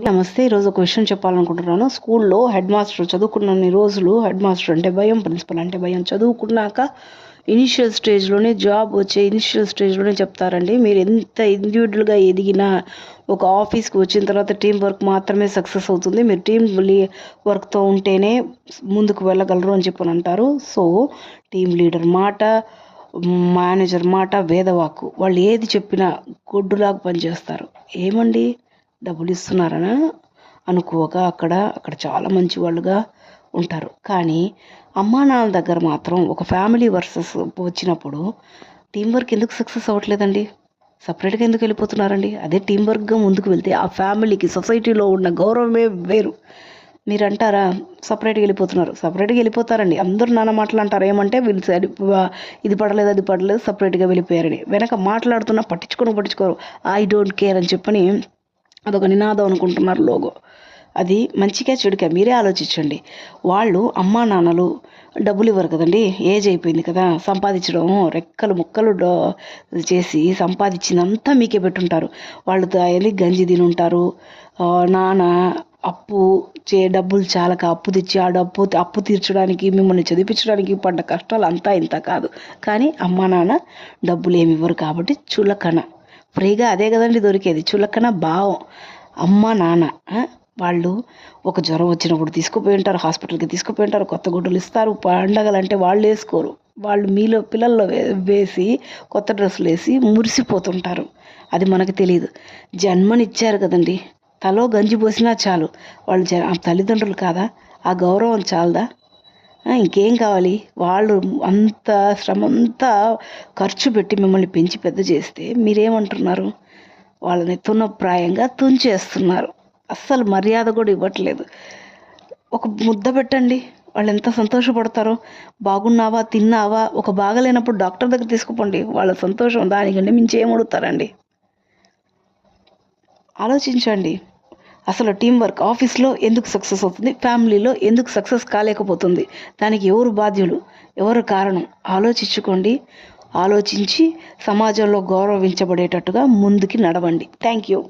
నమస్తే. ఈరోజు ఒక విషయం చెప్పాలనుకుంటున్నాను. స్కూల్లో హెడ్ మాస్టర్ చదువుకున్నన్ని రోజులు హెడ్ మాస్టర్ అంటే భయం, ప్రిన్సిపల్ అంటే భయం. చదువుకున్నాక ఇనిషియల్ స్టేజ్లోనే జాబ్ వచ్చే ఇనిషియల్ స్టేజ్లోనే చెప్తారండి. మీరు ఎంత ఇండివిజువల్గా ఎదిగినా ఒక ఆఫీస్కి వచ్చిన తర్వాత టీం వర్క్ మాత్రమే సక్సెస్ అవుతుంది. మీరు టీం వర్క్తో ఉంటేనే ముందుకు వెళ్ళగలరు అని చెప్పని అంటారు. సో టీం లీడర్ మాట, మేనేజర్ మాట వేదవాక్కు. వాళ్ళు ఏది చెప్పినా గొడ్డులాగా పనిచేస్తారు. ఏమండి, డబ్బులు ఇస్తున్నారనా అనుకోగా అక్కడ చాలా మంచి వాళ్ళుగా ఉంటారు. కానీ అమ్మా నాన్న దగ్గర మాత్రం ఒక ఫ్యామిలీ వర్సెస్ వచ్చినప్పుడు టీం వర్క్ ఎందుకు సక్సెస్ అవ్వట్లేదండి? సపరేట్గా ఎందుకు వెళ్ళిపోతున్నారండి? అదే టీం వర్క్గా ముందుకు వెళ్తే ఆ ఫ్యామిలీకి, సొసైటీలో ఉన్న గౌరవమే వేరు. మీరు అంటారా సపరేట్గా వెళ్ళిపోతున్నారు? సపరేట్గా వెళ్ళిపోతారండి. అందరూ నాన్న మాటలు అంటారు. ఏమంటే వీళ్ళు ఇది పడలేదు అది పడలేదు సపరేట్గా వెళ్ళిపోయారని. వెనక మాట్లాడుతున్నా పట్టించుకోరు. ఐ డోంట్ కేర్ అని చెప్పని అదొక నినాదం అనుకుంటున్నారు లోగో. అది మంచిగా చెడుగా మీరే ఆలోచించండి. వాళ్ళు అమ్మా నాన్నలు డబ్బులు ఇవ్వరు కదండి. ఏజ్ అయిపోయింది కదా, సంపాదించడం రెక్కలు ముక్కలు చేసి సంపాదించిందంతా మీకే పెట్టుంటారు. వాళ్ళు వెళ్ళి గంజి తిని ఉంటారు. నాన్న డబ్బులు చాలక అప్పు తెచ్చి ఆ అప్పు తీర్చడానికి మిమ్మల్ని చదివించడానికి పడ్డ కష్టాలు అంతా ఇంత కాదు. కానీ అమ్మా నాన్న డబ్బులు ఏమి ఇవ్వరు కాబట్టి చులకన. ఫ్రీగా అదే కదండి దొరికేది, చులకన భావం. అమ్మ నాన్న వాళ్ళు ఒక జ్వరం వచ్చినప్పుడు తీసుకుపోయి ఉంటారు, హాస్పిటల్కి తీసుకుపోయి ఉంటారు, కొత్త గుడ్డలు ఇస్తారు. పండగలంటే వాళ్ళు వేసుకోరు. వాళ్ళు మీలో పిల్లల్లో వేసి కొత్త డ్రెస్సులు వేసి మురిసిపోతుంటారు. అది మనకు తెలియదు. జన్మనిచ్చారు కదండి, తలో గంజి పోసినా చాలు. వాళ్ళు తల్లిదండ్రులు కాదా? ఆ గౌరవం చాలదా? ఇంకేం కావాలి? వాళ్ళు అంత శ్రమ అంతా ఖర్చు పెట్టి మిమ్మల్ని పెంచి పెద్ద చేస్తే మీరేమంటున్నారు? వాళ్ళని తునప్రాయంగా తుంచేస్తున్నారు. అస్సలు మర్యాద కూడా ఇవ్వట్లేదు. ఒక ముద్ద పెట్టండి, వాళ్ళు ఎంత సంతోషపడతారో. బాగున్నావా, తిన్నావా? ఒక బాగలేనప్పుడు డాక్టర్ దగ్గర తీసుకుపోండి. వాళ్ళ సంతోషం దానికంటే మించి ఏమడుగుతారండి? ఆలోచించండి. అసలు టీం వర్క్ ఆఫీస్లో ఎందుకు సక్సెస్ అవుతుంది, ఫ్యామిలీలో ఎందుకు సక్సెస్ కాలేకపోతుంది? దానికి ఎవరు బాధ్యులు, ఎవరు కారణం? ఆలోచించుకోండి. ఆలోచించి సమాజంలో గౌరవించబడేటట్టుగా ముందుకి నడవండి. Thank you.